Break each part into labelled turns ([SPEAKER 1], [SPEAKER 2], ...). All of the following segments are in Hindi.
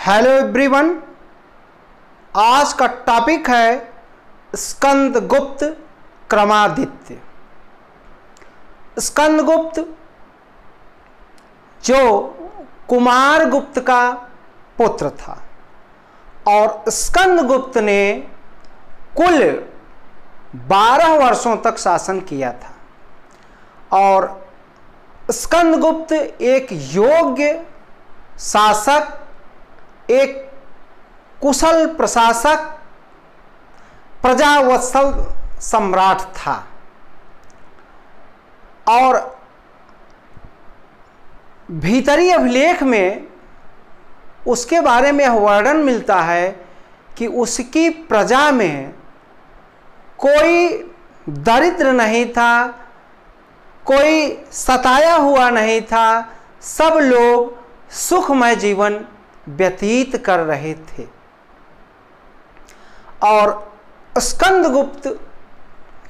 [SPEAKER 1] हेलो एवरीवन, आज का टॉपिक है स्कंदगुप्त क्रमादित्य। स्कंदगुप्त जो कुमारगुप्त का पुत्र था और स्कंदगुप्त ने कुल 12 वर्षों तक शासन किया था और स्कंदगुप्त एक योग्य शासक, एक कुशल प्रशासक, प्रजावत्सल सम्राट था। और भीतरी अभिलेख में उसके बारे में वर्णन मिलता है कि उसकी प्रजा में कोई दरिद्र नहीं था, कोई सताया हुआ नहीं था, सब लोग सुखमय जीवन व्यतीत कर रहे थे। और स्कंदगुप्त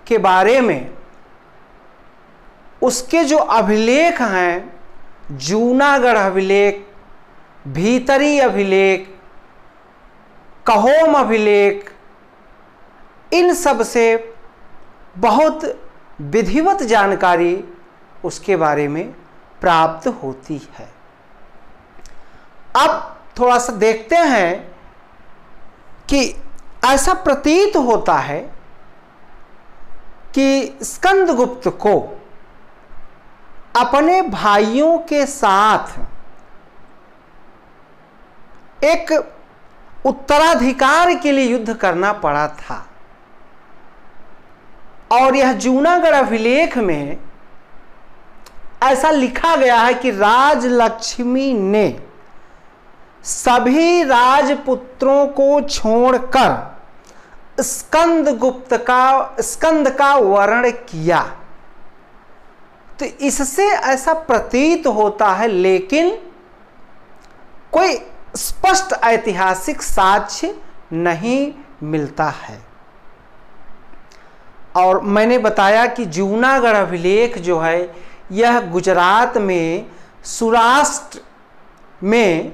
[SPEAKER 1] के बारे में उसके जो अभिलेख हैं, जूनागढ़ अभिलेख, भीतरी अभिलेख, कहोम अभिलेख, इन सब से बहुत विधिवत जानकारी उसके बारे में प्राप्त होती है। अब थोड़ा सा देखते हैं कि ऐसा प्रतीत होता है कि स्कंदगुप्त को अपने भाइयों के साथ एक उत्तराधिकार के लिए युद्ध करना पड़ा था। और यह जूनागढ़ अभिलेख में ऐसा लिखा गया है कि राजलक्ष्मी ने सभी राजपुत्रों को छोड़कर स्कंद का वर्ण किया। तो इससे ऐसा प्रतीत होता है, लेकिन कोई स्पष्ट ऐतिहासिक साक्ष्य नहीं मिलता है। और मैंने बताया कि जूनागढ़ अभिलेख जो है यह गुजरात में सौराष्ट्र में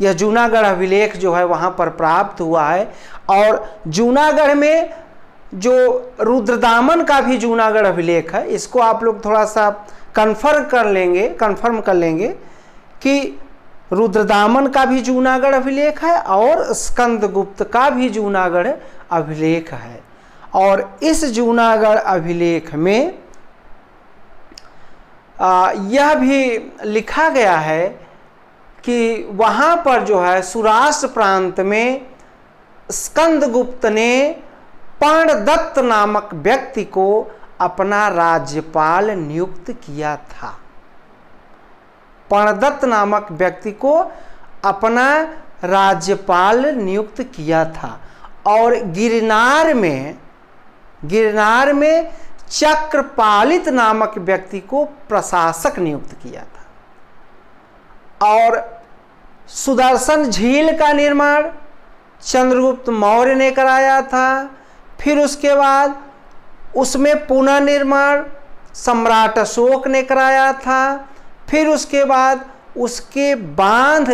[SPEAKER 1] यह जूनागढ़ अभिलेख जो है वहाँ पर प्राप्त हुआ है। और जूनागढ़ में जो रुद्रदामन का भी जूनागढ़ अभिलेख है, इसको आप लोग थोड़ा सा कन्फर्म कर लेंगे कि रुद्रदामन का भी जूनागढ़ अभिलेख है और स्कंदगुप्त का भी जूनागढ़ अभिलेख है। और इस जूनागढ़ अभिलेख में यह भी लिखा गया है कि वहाँ पर जो है सौराष्ट्र प्रांत में स्कंदगुप्त ने पर्णदत्त नामक व्यक्ति को अपना राज्यपाल नियुक्त किया था। पर्णदत्त नामक व्यक्ति को अपना राज्यपाल नियुक्त किया था। और गिरनार में चक्रपालित नामक व्यक्ति को प्रशासक नियुक्त किया था। और सुदर्शन झील का निर्माण चंद्रगुप्त मौर्य ने कराया था। फिर उसके बाद उसमें पुनर्निर्माण सम्राट अशोक ने कराया था। फिर उसके बाद उसके बांध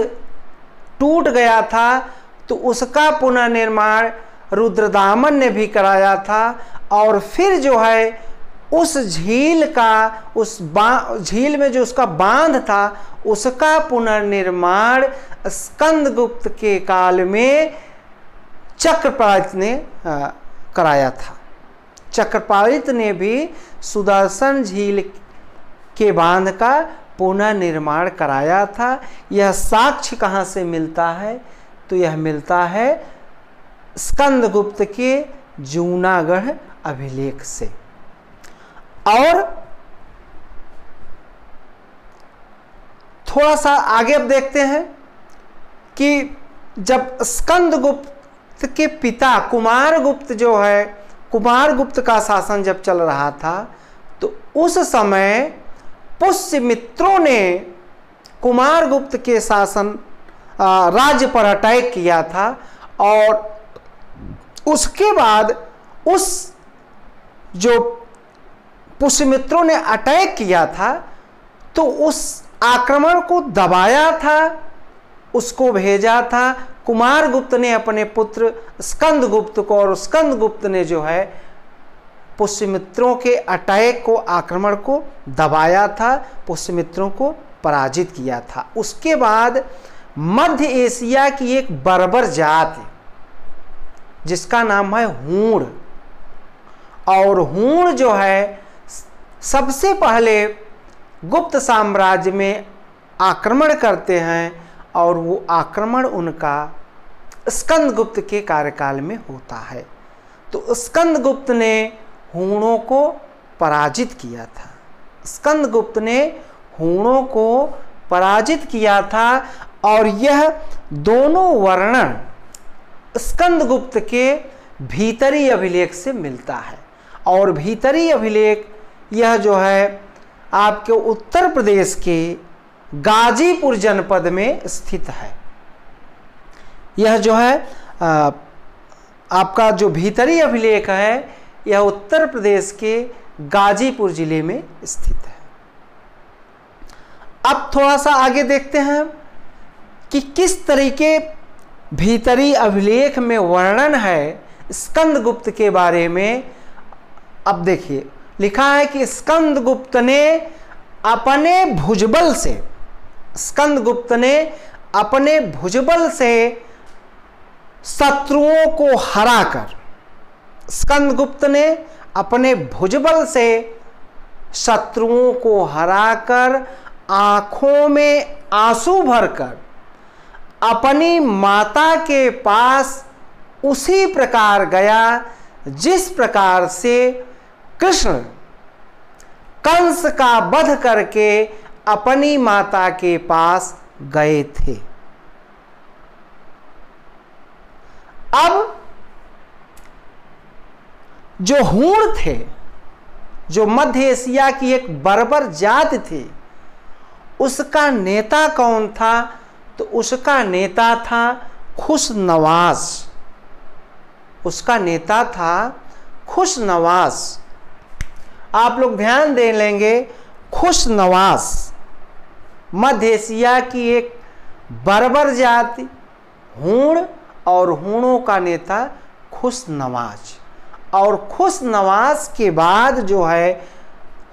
[SPEAKER 1] टूट गया था तो उसका पुनर्निर्माण रुद्रदामन ने भी कराया था। और फिर जो है उस झील में जो उसका बांध था उसका पुनर्निर्माण स्कंदगुप्त के काल में चक्रपालित ने कराया था। चक्रपालित ने भी सुदर्शन झील के बांध का पुनर्निर्माण कराया था। यह साक्ष्य कहाँ से मिलता है? तो यह मिलता है स्कंदगुप्त के जूनागढ़ अभिलेख से। और थोड़ा सा आगे अब देखते हैं कि जब स्कंदगुप्त के पिता कुमारगुप्त जो है, कुमारगुप्त का शासन जब चल रहा था तो उस समय पुष्यमित्रों ने कुमारगुप्त के शासन राज्य पर अटैक किया था। और उसके बाद उस जो पुष्यमित्रों ने अटैक किया था तो उस आक्रमण को दबाया था उसको भेजा था। कुमारगुप्त ने अपने पुत्र स्कंदगुप्त को, और स्कंदगुप्त ने जो है पुष्यमित्रों के अटैक को, आक्रमण को दबाया था, पुष्यमित्रों को पराजित किया था। उसके बाद मध्य एशिया की एक बर्बर जात है जिसका नाम है हूण, और हूण जो है सबसे पहले गुप्त साम्राज्य में आक्रमण करते हैं, और वो आक्रमण उनका स्कंदगुप्त के कार्यकाल में होता है। तो स्कंदगुप्त ने हूणों को पराजित किया था। स्कंदगुप्त ने हूणों को पराजित किया था, और यह दोनों वर्णन स्कंदगुप्त के भीतरी अभिलेख से मिलता है। और भीतरी अभिलेख यह जो है आपके उत्तर प्रदेश के गाजीपुर जनपद में स्थित है। यह जो है आपका जो भीतरी अभिलेख है यह उत्तर प्रदेश के गाजीपुर जिले में स्थित है। अब थोड़ा सा आगे देखते हैं कि किस तरीके भीतरी अभिलेख में वर्णन है स्कंदगुप्त के बारे में। अब देखिए, लिखा है कि स्कंदगुप्त ने अपने भुजबल से, स्कंदगुप्त ने अपने भुजबल से शत्रुओं को हराकर, स्कंदगुप्त ने अपने भुजबल से शत्रुओं को हराकर आंखों में आंसू भरकर अपनी माता के पास उसी प्रकार गया जिस प्रकार से कृष्ण कंस का वध करके अपनी माता के पास गए थे। अब जो हूण थे, जो मध्य एशिया की एक बर्बर जात थी, उसका नेता कौन था? तो उसका नेता था खुशनवाज। उसका नेता था खुशनवाज। आप लोग ध्यान दे लेंगे, खुशनवाज मध्य एशिया की एक बर्बर जाति हूण, और हूणों का नेता खुशनवाज। और खुशनवाज के बाद जो है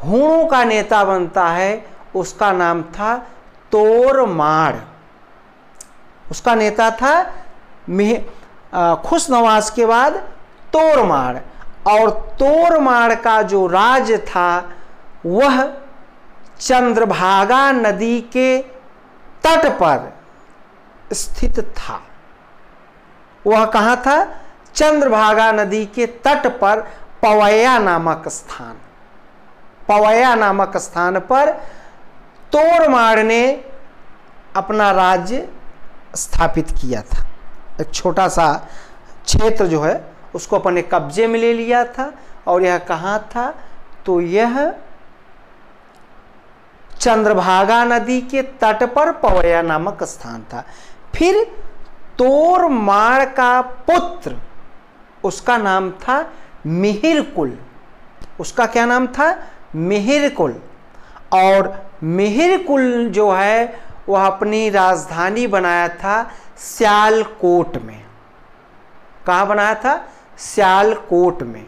[SPEAKER 1] हूणों का नेता बनता है, उसका नाम था तोरमाड़। उसका नेता था खुशनवाज के बाद तोरमाड़। और तोरमाड़ का जो राज्य था वह चंद्रभागा नदी के तट पर स्थित था। वह कहाँ था? चंद्रभागा नदी के तट पर पवैया नामक स्थान, पवैया नामक स्थान पर तोरमाड़ ने अपना राज्य स्थापित किया था। एक छोटा सा क्षेत्र जो है उसको अपने कब्जे में ले लिया था। और यह कहाँ था? तो यह चंद्रभागा नदी के तट पर पवैया नामक स्थान था। फिर तोरमाड़ का पुत्र, उसका नाम था मिहिरकुल। उसका क्या नाम था? मिहिरकुल। और मिहिरकुल जो है वह अपनी राजधानी बनाया था सियालकोट में। कहाँ बनाया था? सियालकोट में।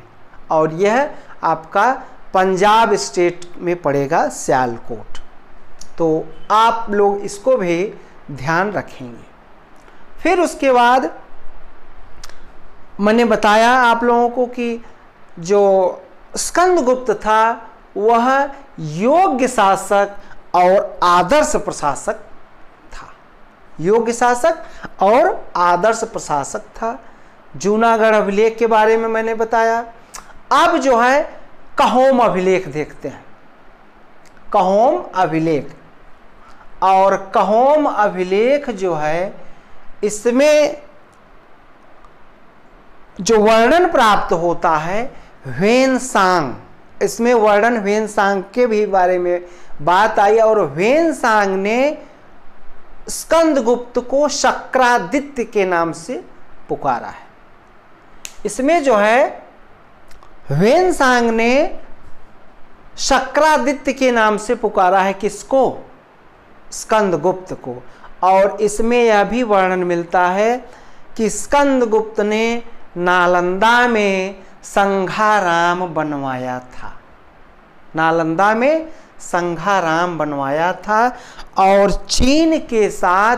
[SPEAKER 1] और यह आपका पंजाब स्टेट में पड़ेगा सियालकोट। तो आप लोग इसको भी ध्यान रखेंगे। फिर उसके बाद मैंने बताया आप लोगों को कि जो स्कंदगुप्त था वह योग्य शासक और आदर्श प्रशासक था। योग्य शासक और आदर्श प्रशासक था। जूनागढ़ अभिलेख के बारे में मैंने बताया। अब जो है कहोम अभिलेख देखते हैं। कहोम अभिलेख, और कहोम अभिलेख जो है इसमें जो वर्णन प्राप्त होता है ह्वेनसांग, इसमें वर्णन ह्वेनसांग के भी बारे में बात आई। और ह्वेनसांग ने स्कंदगुप्त को शक्रादित्य के नाम से पुकारा है। इसमें जो है ह्वेनसांग ने शक्रादित्य के नाम से पुकारा है। किसको? स्कंदगुप्त को। और इसमें यह भी वर्णन मिलता है कि स्कंदगुप्त ने नालंदा में संघाराम बनवाया था। नालंदा में संघाराम बनवाया था और चीन के साथ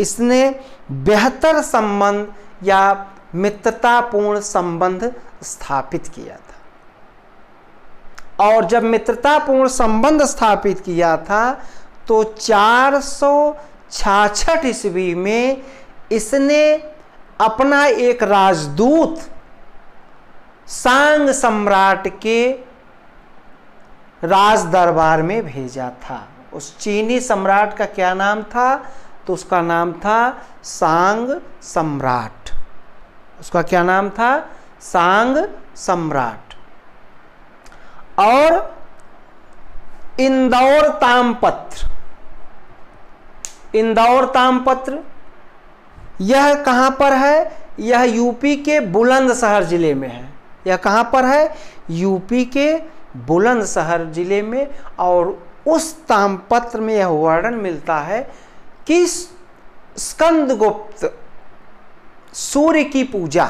[SPEAKER 1] इसने बेहतर संबंध या मित्रतापूर्ण संबंध स्थापित किया था। और जब मित्रतापूर्ण संबंध स्थापित किया था तो 466 ईस्वी में इसने अपना एक राजदूत सांग सम्राट के राज दरबार में भेजा था। उस चीनी सम्राट का क्या नाम था? तो उसका नाम था सांग सम्राट। उसका क्या नाम था? सांग सम्राट। और इंदौर तामपत्र, इंदौर तामपत्र यह कहां पर है? यह यूपी के बुलंदशहर जिले में है। यह कहां पर है? यूपी के बुलंदशहर जिले में। और उस तामपत्र में यह वर्णन मिलता है कि स्कंदगुप्त सूर्य की पूजा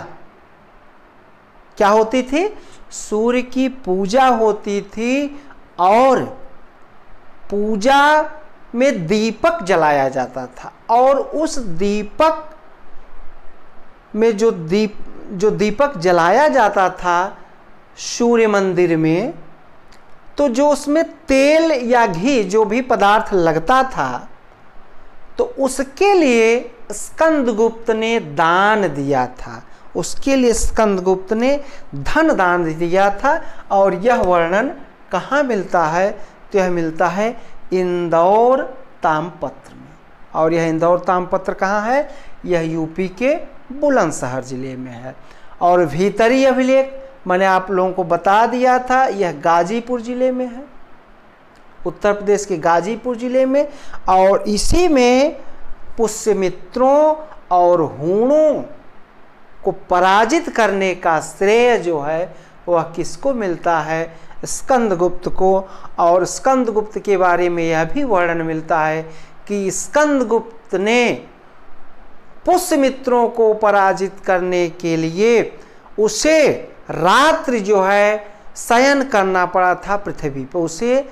[SPEAKER 1] क्या होती थी? सूर्य की पूजा होती थी और पूजा में दीपक जलाया जाता था। और उस दीपक में जो दीपक जलाया जाता था सूर्य मंदिर में, तो जो उसमें तेल या घी जो भी पदार्थ लगता था तो उसके लिए स्कंदगुप्त ने दान दिया था। उसके लिए स्कंदगुप्त ने धन दान दिया था। और यह वर्णन कहाँ मिलता है? तो यह मिलता है इंदौर तामपत्र में। और यह इंदौर तामपत्र कहाँ है? यह यूपी के बुलंदशहर जिले में है। और भीतरी अभिलेख मैंने आप लोगों को बता दिया था, यह गाजीपुर जिले में है, उत्तर प्रदेश के गाजीपुर जिले में। और इसी में पुष्यमित्रों और हूणों को पराजित करने का श्रेय जो है वह किसको मिलता है? स्कंदगुप्त को। और स्कंदगुप्त के बारे में यह भी वर्णन मिलता है कि स्कंदगुप्त ने पुष्यमित्रों को पराजित करने के लिए उसे रात्रि जो है शयन करना पड़ा था पृथ्वी पर। उसे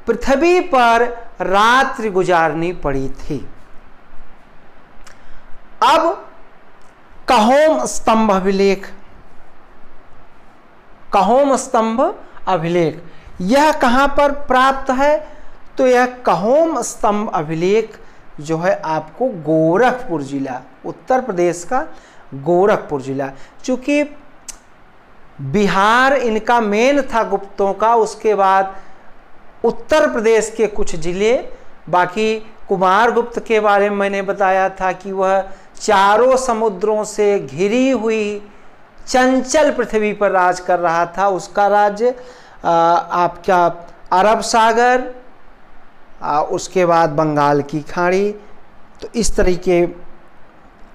[SPEAKER 1] पृथ्वी पर रात्रि गुजारनी पड़ी थी। अब कहोम स्तंभ अभिलेख, कहोम स्तंभ अभिलेख यह कहां पर प्राप्त है? तो यह कहोम स्तंभ अभिलेख जो है आपको गोरखपुर जिला, उत्तर प्रदेश का गोरखपुर जिला, चूंकि बिहार इनका मेन था गुप्तों का, उसके बाद उत्तर प्रदेश के कुछ जिले, बाकी कुमारगुप्त के बारे में मैंने बताया था कि वह चारों समुद्रों से घिरी हुई चंचल पृथ्वी पर राज कर रहा था। उसका राज्य आपका अरब सागर, उसके बाद बंगाल की खाड़ी, तो इस तरीके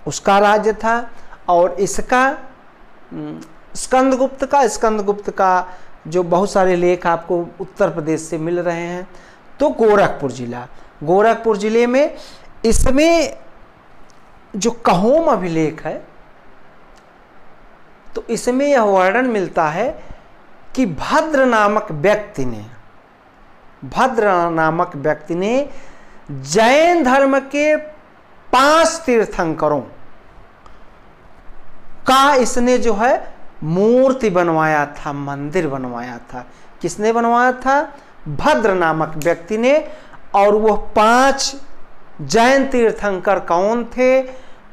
[SPEAKER 1] उसका राज्य था। और इसका स्कंदगुप्त का जो बहुत सारे लेख आपको उत्तर प्रदेश से मिल रहे हैं। तो गोरखपुर जिला, गोरखपुर जिले में इसमें जो कहोम अभिलेख है तो इसमें यह वर्णन मिलता है कि भद्र नामक व्यक्ति ने जैन धर्म के 5 तीर्थंकरों का इसने जो है मूर्ति बनवाया था, मंदिर बनवाया था। किसने बनवाया था? भद्र नामक व्यक्ति ने। और वह 5 जैन तीर्थंकर कौन थे?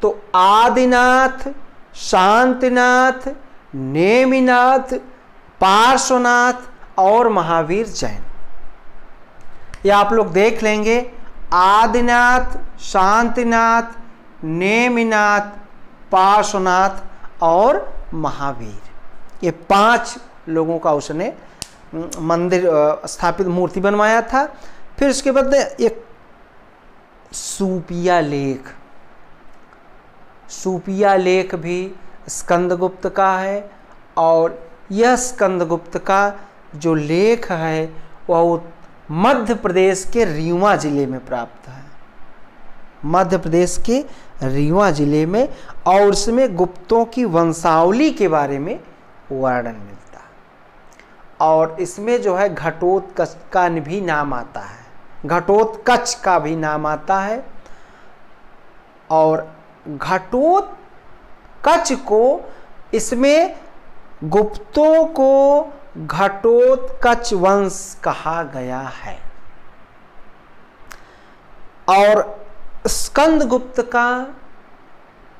[SPEAKER 1] तो आदिनाथ, शांतिनाथ, नेमिनाथ, पार्श्वनाथ और महावीर जैन। ये आप लोग देख लेंगे, आदिनाथ, शांतिनाथ, नेमिनाथ, पार्श्वनाथ और महावीर, ये 5 लोगों का उसने मंदिर स्थापित, मूर्ति बनवाया था। फिर उसके बाद एक सूपिया लेख भी स्कंदगुप्त का है। और यह स्कंदगुप्त का जो लेख है वह मध्य प्रदेश के रीवा जिले में प्राप्त है, मध्य प्रदेश के रीवा जिले में, और उसमें गुप्तों की वंशावली के बारे में वर्णन मिलता है। और इसमें जो है घटोत्कच का भी नाम आता है, घटोत्कच का भी नाम आता है। और घटोत्कच को, इसमें गुप्तों को घटोत्कच वंश कहा गया है। और स्कंदगुप्त का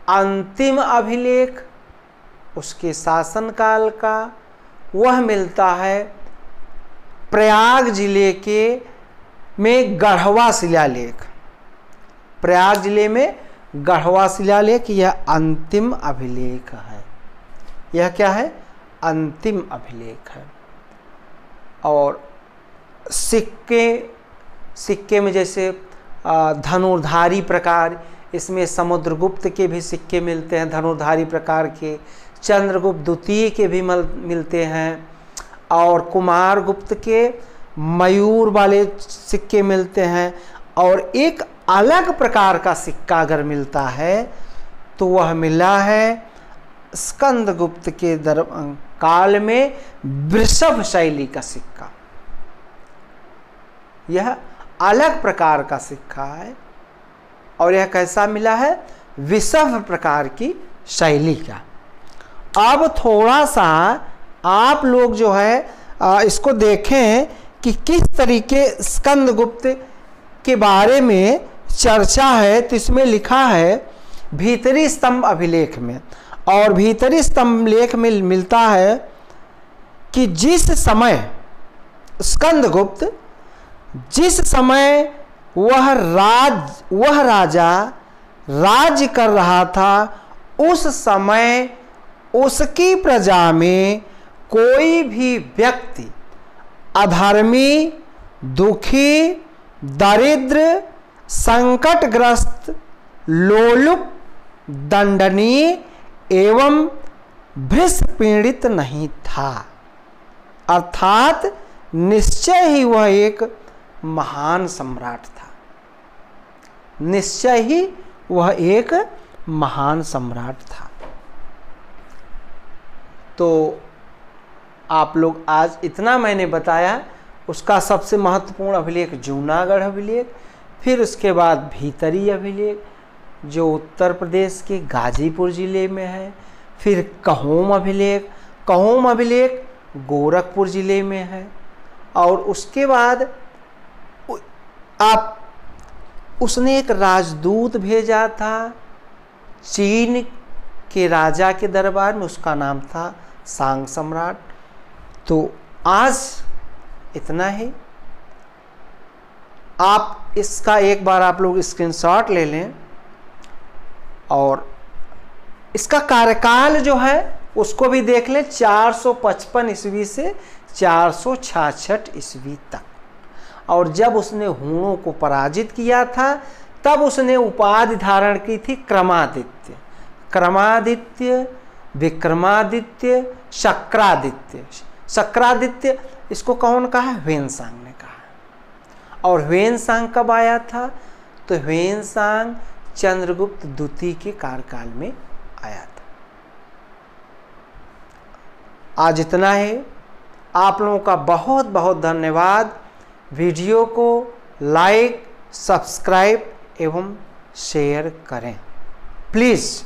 [SPEAKER 1] अंतिम अभिलेख उसके शासनकाल का वह मिलता है प्रयाग जिले के में गढ़वा शिलालेख, प्रयाग जिले में गढ़वा शिलालेख, यह अंतिम अभिलेख है। यह क्या है? अंतिम अभिलेख है। और सिक्के में जैसे धनुर्धारी प्रकार, इसमें समुद्रगुप्त के भी सिक्के मिलते हैं धनुर्धारी प्रकार के, चंद्रगुप्त द्वितीय के भी मिलते हैं, और कुमारगुप्त के मयूर वाले सिक्के मिलते हैं। और एक अलग प्रकार का सिक्का अगर मिलता है तो वह मिला है स्कंदगुप्त के काल में वृषभ शैली का सिक्का। यह अलग प्रकार का सिक्का है, और यह कैसा मिला है? वृषभ प्रकार की शैली का। अब थोड़ा सा आप लोग जो है इसको देखें कि किस तरीके स्कंदगुप्त के बारे में चर्चा है। तो इसमें लिखा है भीतरी स्तंभ अभिलेख में, और भीतरी स्तंभ लेख में मिलता है कि जिस समय स्कंदगुप्त, जिस समय वह राजा राज्य कर रहा था, उस समय उसकी प्रजा में कोई भी व्यक्ति अधर्मी, दुखी, दरिद्र, संकटग्रस्त, लोलुप, दंडनीय एवं भृष्ट पीड़ित नहीं था। अर्थात निश्चय ही वह एक महान सम्राट था, निश्चय ही वह एक महान सम्राट था। तो आप लोग आज इतना मैंने बताया। उसका सबसे महत्वपूर्ण अभिलेख जूनागढ़ अभिलेख, फिर उसके बाद भीतरी अभिलेख जो उत्तर प्रदेश के गाजीपुर जिले में है, फिर कहोम अभिलेख, कहोम अभिलेख गोरखपुर जिले में है, और उसके बाद उसने एक राजदूत भेजा था चीन के राजा के दरबार में, उसका नाम था सांग सम्राट। तो आज इतना ही। आप इसका एक बार आप लोग स्क्रीनशॉट ले लें, और इसका कार्यकाल जो है उसको भी देख लें, 455 ईस्वी से 466 ईस्वी तक। और जब उसने हूणों को पराजित किया था तब उसने उपाधि धारण की थी क्रमादित्य, क्रमादित्य, विक्रमादित्य, शक्रादित्य। शक्रादित्य इसको कौन कहा है? ह्वेनसांग ने कहा। और ह्वेनसांग कब आया था? तो ह्वेनसांग चंद्रगुप्त द्वितीय के कार्यकाल में आया था। आज इतना है। आप लोगों का बहुत बहुत धन्यवाद। वीडियो को लाइक, सब्सक्राइब एवं शेयर करें प्लीज़।